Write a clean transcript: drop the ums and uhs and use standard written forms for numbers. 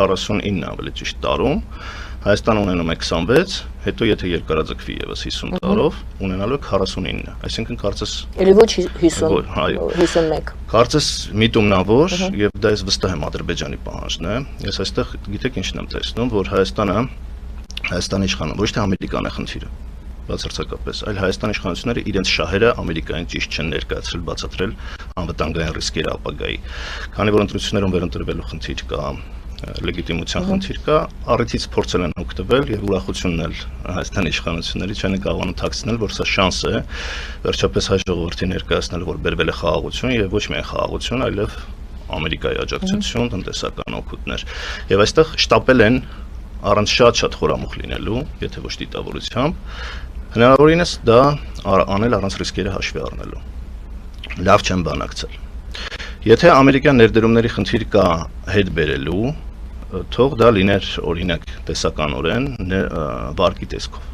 49 ավելի ճիշտ տարում, Հայաստանը ունենում է 26, հետո եթե երկարաձգվի եւս 50 տարով, ունենալու է 49, այսինքն կարծես Էլի ոչ 50, 51։ Կարծես միտումնավոր եւ դա ես վստահ եմ Ադրբեջանի պահանջն է։ Ես այստեղ գիտեք ինչն եմ տեսնում, որ Հայաստանի իշխանությունը ոչ թե Ամերիկան է խնդիրը, բացարձակապես, այլ Հայաստանի իշխանությունները իրենց շահերը Ամերիկային ճիշտ չեն ներկայացրել, բացատրել անվտանգային ռիսկերը ապագայի։ Քանի որ ընտրություններում վերընտրվելու խնդիր կա, լեգիտիմության խնդիր կա, առիթից փորձել են օգտվել եւ ուրախությունն էլ Հայաստանի իշխանությունների չեն կարողանում թաքցնել, որ սա շանս է վերջապես հայ ժողովրդի ներկայացնել, որ բերվել է խաղաղություն եւ ոչ միայն խաղաղություն, այլև Ամերիկայի աջակցություն, տնտեսական օգուտներ։ Եվ այստեղ շտապել են առանց շատ խորամուխ լինելու, եթե ոչ դիտավորությամբ, հնարավորինս դա անել առանց ռիսկերը հաշվի առնելու։ Լավ չեն բանակցել։ Եթե ամերիկյան ներդրումների խնդիր կա հետ բերելու, թող դա լիներ օրինակ տեսականորեն վարկի տեսքով։